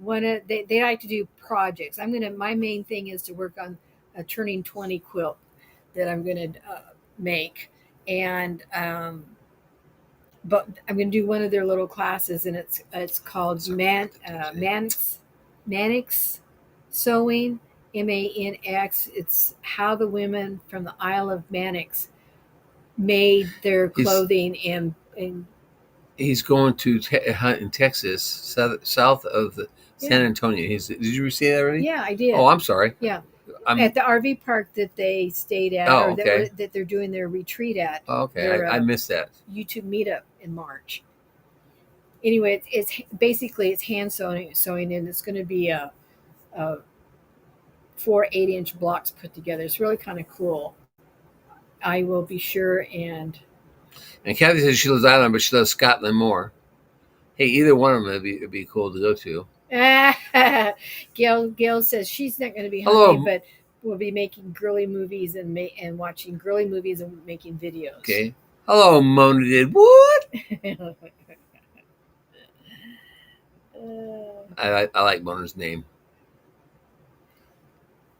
They like to do projects. My main thing is to work on a turning 20 quilt that I'm gonna make, and but I'm gonna do one of their little classes, and it's called Manix sewing, Manx. It's how the women from the Isle of Manix made their He's clothing and he's going to hunt in Texas, south of San yeah, Antonio. Did you see that already? yeah, I Oh, did. I'm sorry. Yeah, I'm. at the RV park that they stayed at, Oh, or okay. that they're doing their retreat at, Oh, okay. their I missed that. YouTube meetup in March. Anyway, it's basically it's hand sewing, and it's going to be a 4 8-inch blocks put together. It's really kind of cool. I will be sure and And Kathy says she loves Ireland, but she loves Scotland more. Hey, either one of them would be cool to go to. Gail says she's not going to be hunting, Hello. but we'll be making girly movies and watching girly movies and making videos. Okay. Hello, Mona did what? I like Mona's name.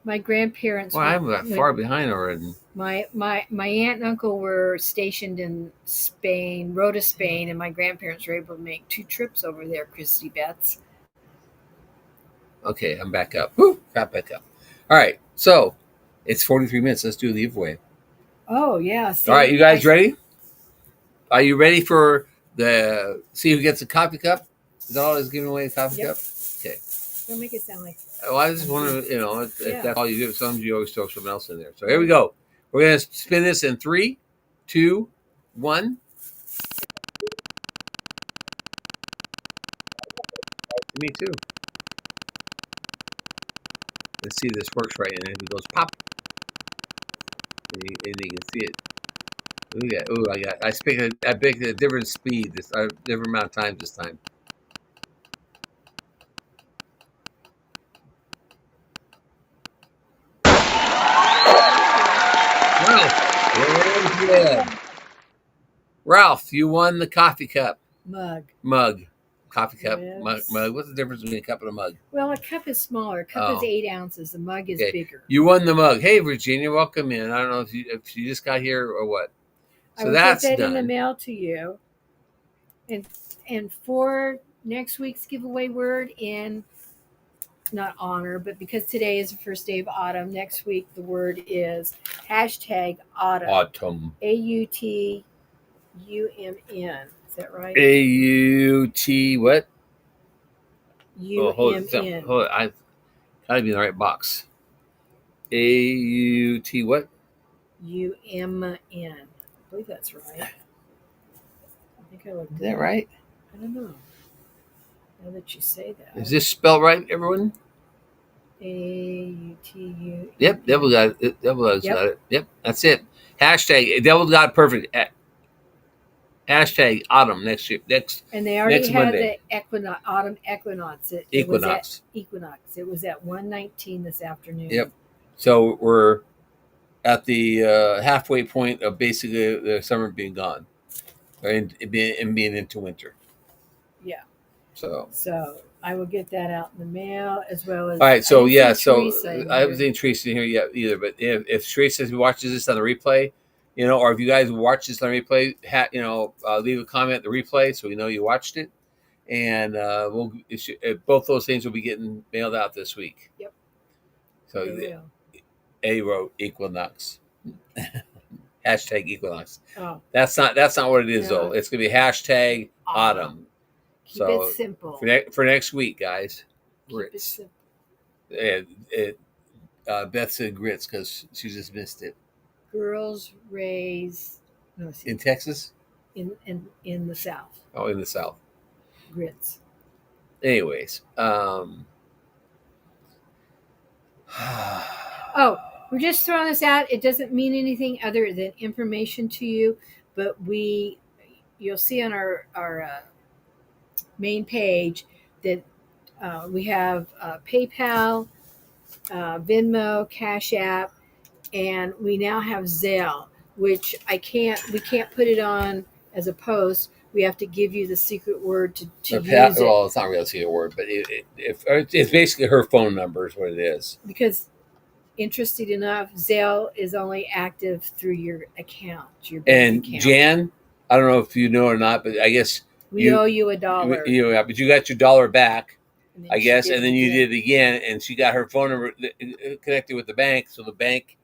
My grandparents. Well, I'm far behind already. My aunt and uncle were stationed in Spain, Rota, Spain, and my grandparents were able to make 2 trips over there. Christy Betts. Okay, I'm back up. Woo, got back up. All right, so it's 43 minutes. Let's do the giveaway. Oh yeah. See, All right, you guys ready? Are you ready for the see who gets a coffee cup? Is all is giving away a coffee Yep. cup? Okay. Don't make it sound like. Well, I just want to, if Yeah. that's all you do, sometimes you always throw something else in there. So here we go. We're gonna spin this in 3, 2, 1. Me too. Let's see if this works right. And if it goes pop, and you can see it. I picked a different speed, different amount of times this time. Ralph, you won the coffee cup. Mug. Coffee cup. Yes. Mug. What's the difference between a cup and a mug? Well, a cup is smaller. A cup is 8 ounces. The mug is bigger. You won the mug. Hey, Virginia, welcome in. I don't know if you just got here or what. So I will that's get that done. in the mail to you. And for next week's giveaway word in not honor, but because today is the first day of autumn, next week the word is hashtag autumn. Autumn. AUTUMN. Is that right? AUT what? UMN. Hold it. I've got to be in the right box. AUT what? UMN. I believe that's right. I think I looked. Is that right? I don't know. Now that you say that. Is this spelled right, everyone? AUTU. Yep, Devil got it. Devil got it. Yep, that's it. Hashtag Devil got it perfect. Hashtag autumn next year. And they already had Monday. the autumn equinox. Equinox. It was at 1:19 this afternoon. Yep. So we're at the halfway point of basically the summer being gone, and being into winter. Yeah. So I will get that out in the mail as well as. All right. So I haven't seen Teresa in here yet either. But if Teresa watches this on the replay, or if you guys watch this on replay, leave a comment the replay so we know you watched it, and both those things will be getting mailed out this week. Yep. So A wrote equinox. Hashtag equinox. Oh. That's not what it is though. It's gonna be hashtag autumn. Keep it simple for next week, guys. Keep it simple. Beth said grits because she just missed it. Girls raise In Texas? in the South. Oh, in the South. Grits. Anyways, Oh, we're just throwing this out. It doesn't mean anything other than information to you, but you'll see on our main page that we have PayPal, Venmo, Cash App, and we now have Zelle, which we can't put it on as a post. We have to give you the secret word to use it. Well, it's not really a secret word, but it's basically her phone number is what it is. Because interesting enough, Zelle is only active through your account, your And bank account. Jan, I don't know if you know or not, but I guess we owe you $1. But you got your dollar back, I guess, and then you again. did it again, and she got her phone number connected with the bank, so the bank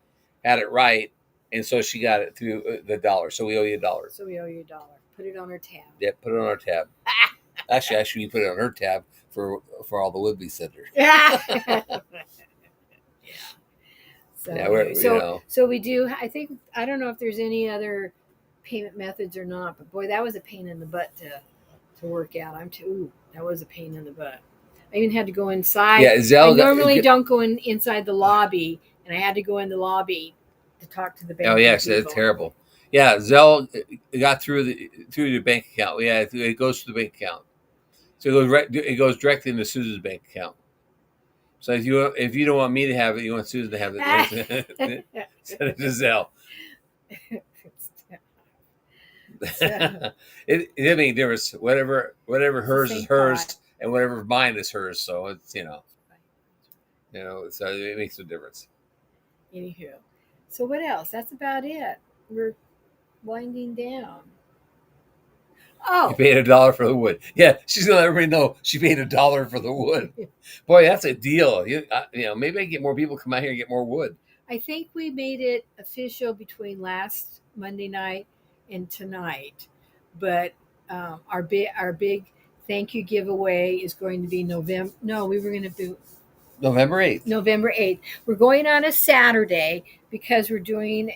had it right, and so she got it through the dollar. So we owe you $1. So we owe you $1. Put it on her tab. Yeah, put it on our tab. Actually, you put it on her tab for all the would-be senders. Yeah. So, Yeah, anyway, so we do. I don't know if there's any other payment methods or not, but boy, that was a pain in the butt to work out. That was a pain in the butt. I even had to go inside. Yeah, Zelle. I normally don't go inside the lobby, and I had to go in the lobby to talk to the bank. Oh yes, that's terrible. Yeah, Zelle got through the bank account. Yeah, it goes to the bank account. So it goes directly into Susan's bank account. So if you don't want me to have it, you want Susan to have it. Send it to Zelle. It doesn't make a difference. Whatever hers is hers, and whatever mine is hers. So it's so it makes no difference. Anywho, so what else? That's about it. We're winding down. Oh, you paid $1 for the wood. Yeah, she's gonna let everybody know she paid $1 for the wood. Boy, that's a deal. Maybe I get more people come out here and get more wood. I think we made it official between last Monday night and tonight, but our big thank you giveaway is going to be November. No, we were going to do November 8th. November 8th. We're going on a Saturday because we're doing.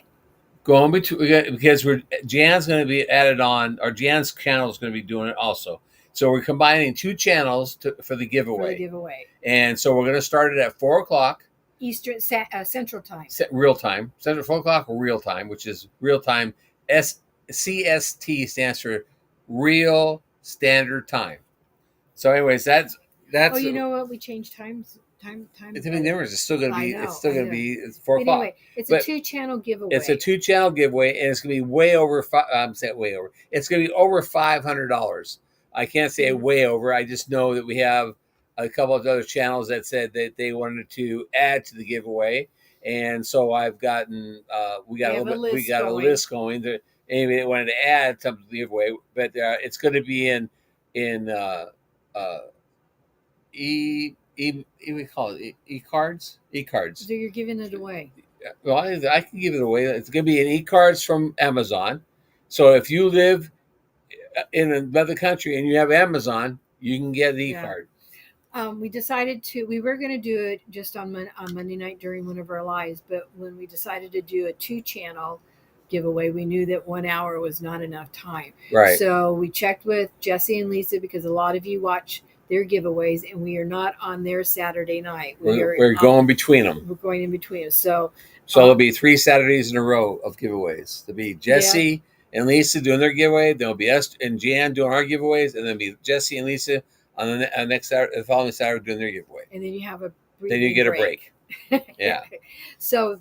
Because Jan's going to be added on, or Jan's channel is going to be doing it also. So we're combining two channels for the giveaway. And so we're going to start it at 4:00 Eastern Central Time. Real time. 4:00 real time, which is real time. CST stands for Real Standard Time. So, anyways, that's. Oh, you know what? We changed times. It's still going to be. It's still going to be 4:00. Anyway, it's a 2-channel giveaway. It's a 2-channel giveaway, and it's going to be way over. I'm saying way over. It's going to be over $500. I can't say way over. I just know that we have a couple of other channels that said that they wanted to add to the giveaway, and so I've gotten. We got a list going. That anybody that wanted to add something to the giveaway, but it's going to be in we call it e-cards. So you're giving it away. Well, I can give it away. It's going to be an e-cards from Amazon. So if you live in another country and you have Amazon, you can get an e-card. We decided we were going to do it just on Monday night during one of our lives, but when we decided to do a 2-channel giveaway, we knew that 1 hour was not enough time. Right. So we checked with Jesse and Lisa because a lot of you watch their giveaways, and we are not on their Saturday night. We're going between them. We're going in between them. So there'll be 3 Saturdays in a row of giveaways. There'll be Jesse and Lisa doing their giveaway. There'll be us and Jan doing our giveaways, and then be Jesse and Lisa on the next Saturday, the following Saturday doing their giveaway. And then you have a break. Yeah. So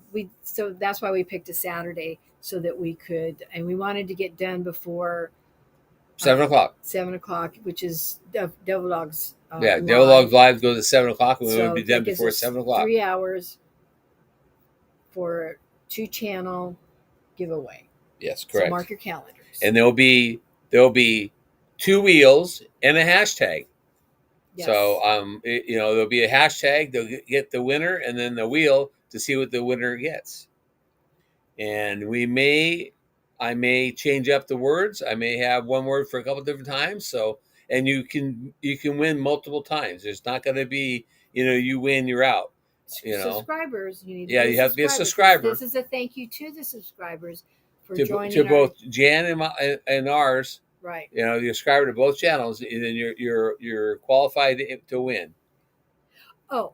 that's why we picked a Saturday so that we could, and we wanted to get done before 7:00. 7:00, which is Devil Dogs. Devil Dogs Live goes at 7:00. We want to be done before 7:00. 3 hours for 2-channel giveaway. Yes, correct. So mark your calendars. And there'll be 2 wheels and a hashtag. Yes. So there'll be a hashtag. They'll get the winner, and then the wheel to see what the winner gets. And I may change up the words. I may have one word for a couple different times. So, and you can win multiple times. There's not going to be, you win, you're out. subscribers. You need to Yeah, be you have to be a subscriber. subscriber. This is a thank you to the subscribers for to joining both Jan and ours. Right. You subscribe to both channels, and then you're qualified to win. Oh.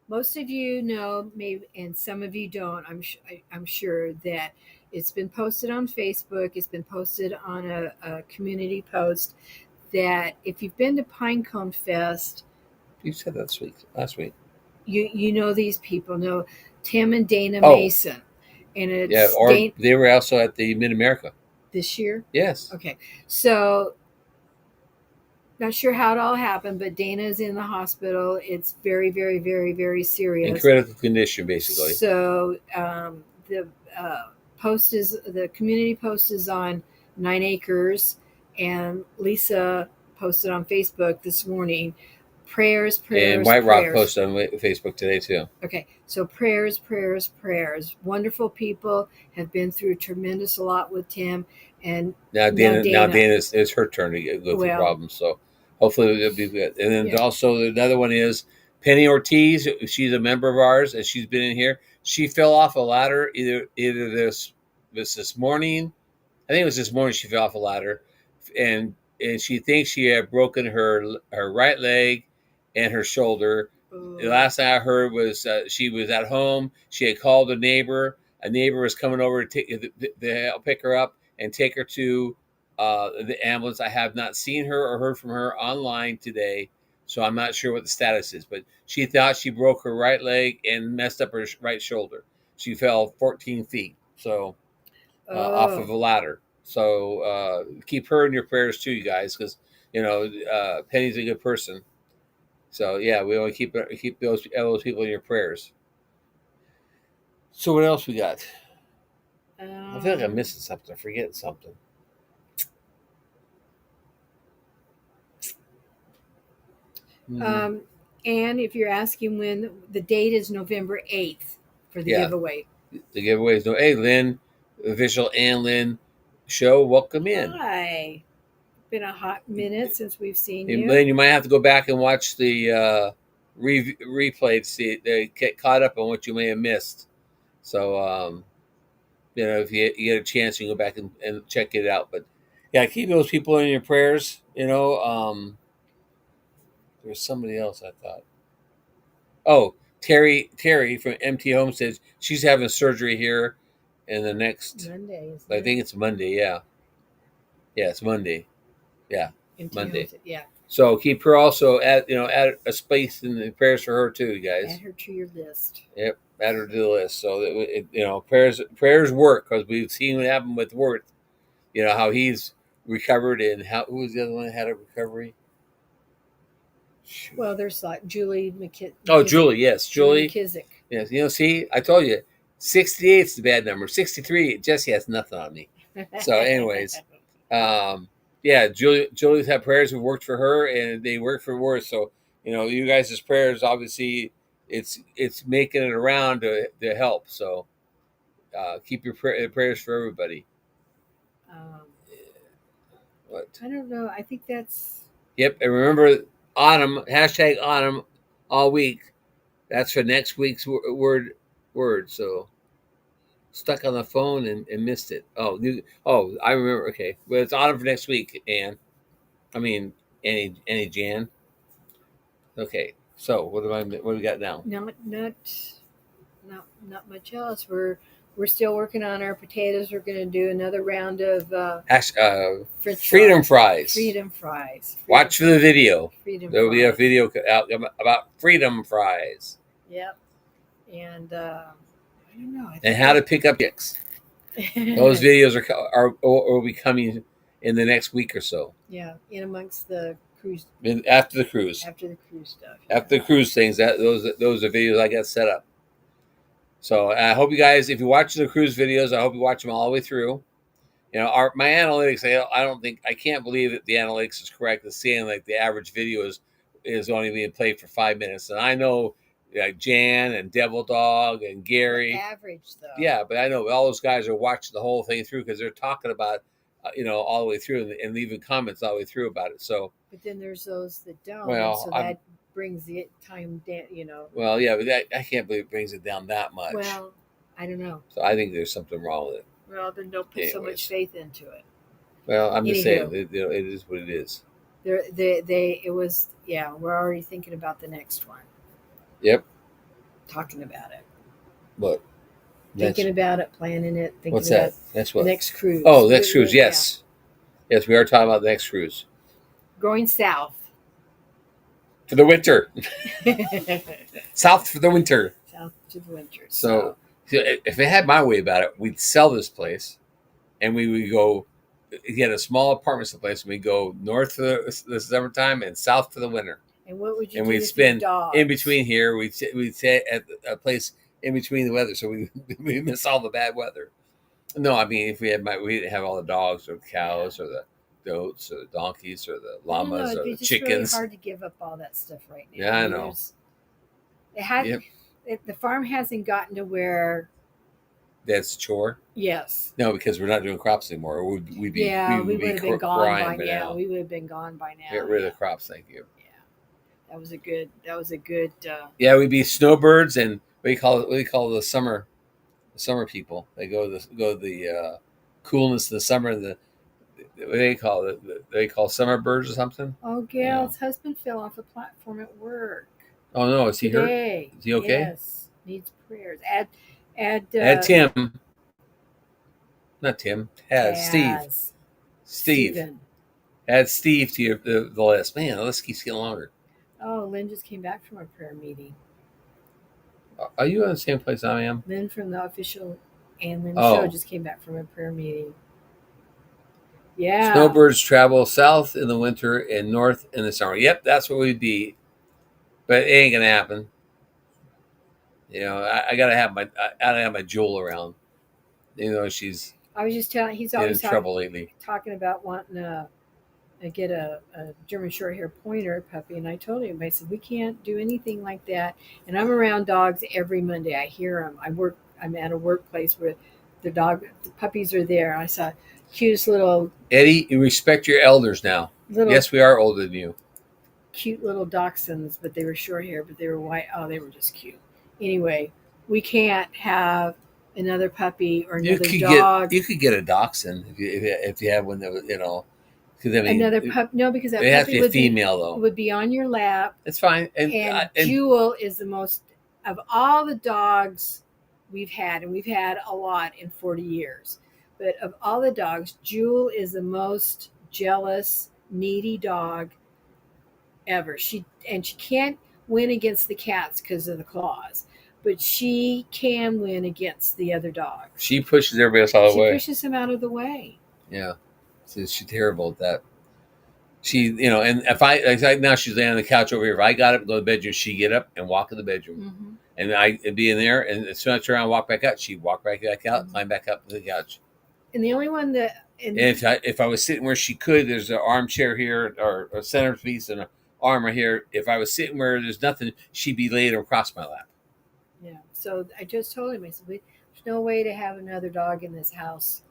Most of you know, maybe, and some of you don't. I'm sure that it's been posted on Facebook. It's been posted on a community post that if you've been to Pinecone Fest, You said that last week. You know these people. Know Tim and Dana Mason, and it's they were also at the Mid America this year. Yes. Okay, so not sure how it all happened, but Dana's in the hospital. It's very, very, very, very serious. In critical condition, basically. So the the community post is on 9 Acres, and Lisa posted on Facebook this morning. Prayers. And White Rock posted on Facebook today too. Okay, so prayers. Wonderful people have been through tremendous a lot with Tim, and now Dana it's her turn to go through problems. So hopefully it'll be good. And then also another one is Penny Ortiz. She's a member of ours, and she's been in here. She fell off a ladder either this morning. I think it was this morning she fell off a ladder, and she thinks she had broken her right leg and her shoulder. The last thing I heard was she was at home. She had called a neighbor. A neighbor was coming over to help pick her up and take her to the ambulance. I have not seen her or heard from her online today, so I'm not sure what the status is. But she thought she broke her right leg and messed up her right shoulder. She fell 14 feet, so off of a ladder. So keep her in your prayers too, you guys, because Penny's a good person. So yeah, we want to keep those people in your prayers. So what else we got? I feel like I'm missing something. I'm forgetting something. And if you're asking when, the date is November 8th for the giveaway. The giveaway is hey, Lynn, official Ann Lynn show. Welcome in. Hi. Been a hot minute since we've seen you. Lynn, you might have to go back and watch the replay to see get caught up on what you may have missed. So if you get a chance, you can go back and check it out. But yeah, keep those people in your prayers. There's somebody else I thought. Oh, Terry from MT Home says she's having surgery here in the next Monday. I think it's Monday. Yeah, it's Monday. Yeah, Monday. Yeah. So keep her also add a space in the prayers for her too, you guys. Add her to your list. Yep, add her to the list. So that prayers work, because we've seen what happened with Worth. How he's recovered, and who was the other one that had a recovery? Well, there's like Julie McKissick. Oh, Julie, yes, Julie McKissick. Yes, see, I told you, 68 is the bad number. 63, Jesse has nothing on me. So, anyways, Julie's had prayers have worked for her, and they work for Worth. So, you guys' prayers, obviously, it's making it around to help. So, keep your prayers for everybody. What? I don't know. I think that's. Yep, and remember autumn #autumn all week. That's for next week's word. So stuck on the phone and missed it. I remember. Okay, well, it's autumn for next week, Annie Jan. Okay, so what do we got now? Not much else. We're still working on our potatoes. We're going to do another round of freedom fries. Freedom fries. Watch for the video. There will be a video out about freedom fries. Yep. And I don't know. And how to pick up chicks. Those videos will be coming in the next week or so. Yeah, in amongst the cruise. After the cruise. After the cruise stuff. After the cruise things, those are videos I got set up. So I hope you guys, if you're watching the cruise videos, I hope you watch them all the way through. My analytics, I can't believe that the analytics is correct. It's saying like the average video is only being played for 5 minutes, and I know like Jan and Devil Dog and Gary. Average though. Yeah, but I know all those guys are watching the whole thing through because they're talking about, all the way through and leaving comments all the way through about it. So. But then there's those that don't. Well, so that brings the time down. Well, yeah, but I can't believe it brings it down that much. Well, I don't know. So I think there's something wrong with it. Well, then don't put so much faith into it. Well, I'm just saying, Anywho. it is what it is. It was, yeah, we're already thinking about the next one. Yep. Talking about it. What? Thinking about it, planning it. Thinking What's about that? That's what? The next cruise. Oh, next cruise. Yes. Yeah. Yes, we are talking about the next cruise. Going south. For the winter. South for the winter. South to the winter. So if I had my way about it, we'd sell this place and we would go get a small apartment place, and we'd go north for the summertime and south for the winter. And what would you and do we'd with spend your dogs? In between here. We'd stay at a place in between the weather, so we miss all the bad weather. No, I mean if we'd have all the dogs or the cows or the goats or the donkeys or the llamas or the chickens. It's really hard to give up all that stuff right now. Yeah, I know. The farm hasn't gotten to where that's a chore. Yes. No, because we're not doing crops anymore. We would have been gone by now. We would have been gone by now. Get rid of the crops, thank you. Yeah, that was a good. Yeah, we'd be snowbirds, and what do you call the summer people? They go to the coolness in the summer. And what do they call it? They call summer birds or something. Oh, Gail's husband fell off a platform at work. Oh no, is he hurt? Is he okay? Yes, needs prayers. Add Tim. Not Tim. Steve. Steven. Add Steve to the list. Man, the list keeps getting longer. Oh, Lynn just came back from a prayer meeting. Are you in the same place I am? Lynn from the official and Lynn show just came back from a prayer meeting. Yeah. Snowbirds travel south in the winter and north in the summer. Yep, that's what we'd be. But it ain't gonna happen. I gotta have my Jewel around. She's. I was just telling. He's always in trouble lately. Talking about wanting to get a German Shorthair Pointer puppy, and I told him, I said, we can't do anything like that. And I'm around dogs every Monday. I hear them. I'm at a workplace where the puppies are there. I saw cutest little Eddie. You respect your elders now. Yes, we are older than you. Cute little dachshunds, but they were short hair, but they were white. Oh, they were just cute. Anyway, we can't have another puppy or another dog. You could get a dachshund if you have one that was, because another pup. No, because that puppy has to be a female though. Would be on your lap. It's fine. And Jewel is the most of all the dogs we've had, and we've had a lot in 40 years. But of all the dogs, Jewel is the most jealous, needy dog ever. She can't win against the cats because of the claws, but she can win against the other dogs. She pushes everybody else out of the way. She pushes them out of the way. Yeah, she's terrible at that. She, and if now she's laying on the couch over here. If I got up and go to the bedroom, she'd get up and walk in the bedroom, and I'd be in there, and as soon as I turn around and walk back out, she'd walk back out, climb back up to the couch. And the only one that, and if I was sitting where she could, there's an armchair here or a centerpiece and an arm right here. If I was sitting where there's nothing, she'd be laid across my lap. Yeah. So I just told him, I said, there's no way to have another dog in this house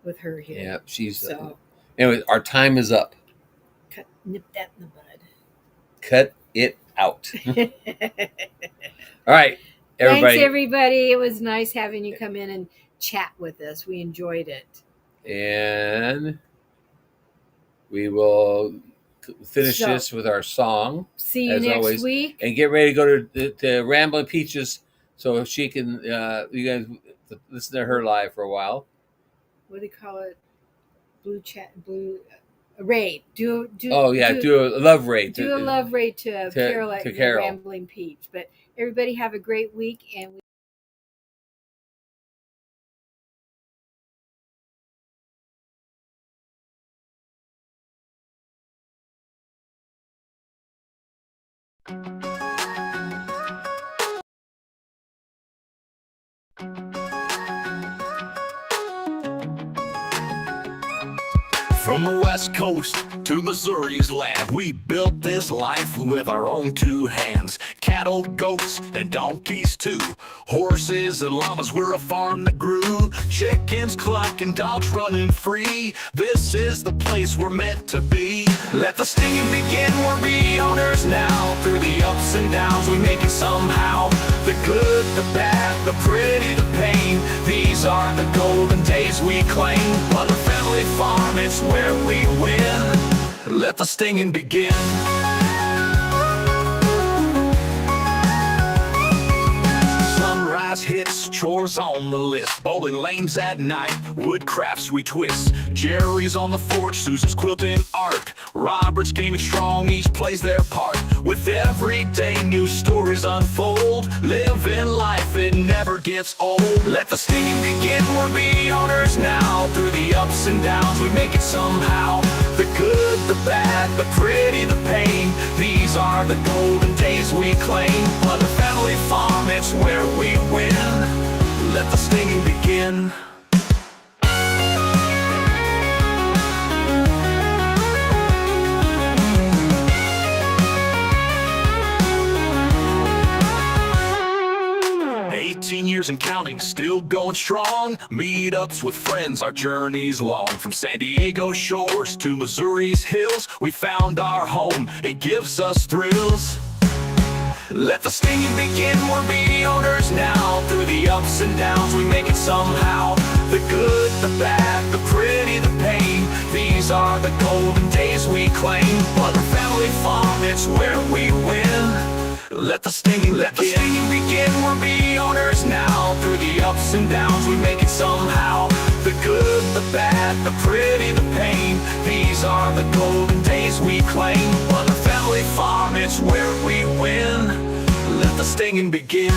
with her here. Yeah, she's. So. Anyway, our time is up. Nip that in the bud. Cut it out. All right, everybody. Thanks, everybody. It was nice having you come in and chat with us. We enjoyed it. And we will finish this with our song. See you next week. And get ready to go to Rambling Peaches so she can, you guys listen to her live for a while. What do they call it? Raid. Do a love raid. Do a love raid to Carol at Rambling Peach. But everybody have a great week, and From the west coast to Missouri's land, we built this life with our own two hands. Cattle, goats, and donkeys too. Horses and llamas, we're a farm that grew. Chickens clucking, dogs running free. This is the place we're meant to be. Let the stinging begin, we're be owners now. Through the ups and downs, we make it somehow. The good, the bad, the pretty, the pain. These are the golden days we claim. Butler Family Farm, it's where we win. Let the stinging begin. Sunrise hits, chores on the list. Bowling lanes at night, wood crafts we twist. Jerry's on the forge, Susan's quilting art. Robert's gaming strong, each plays their part. With every day new stories unfold. Living life, it never gets old. Let the stinging begin, we're be owners now. Through the ups and downs, we make it somehow. The good, the bad, the pretty, the pain. These are the golden days we claim. Butler Family Farm, it's where we win. Let the stinging begin. 18 years and counting, still going strong. Meetups with friends, our journey's long. From San Diego shores to Missouri's hills, we found our home, it gives us thrills. Let the stinging begin, we're be owners now. Through the ups and downs, we make it somehow. The good, the bad, the pretty, the pain. These are the golden days we claim. Butler Family Farm, it's where we win. Let the stinging begin, we're be owners now. Through the ups and downs, we make it somehow. The good, the bad, the pretty, the pain. These are the golden days we claim. Butler Family Farm, it's where we win. Let the stinging begin.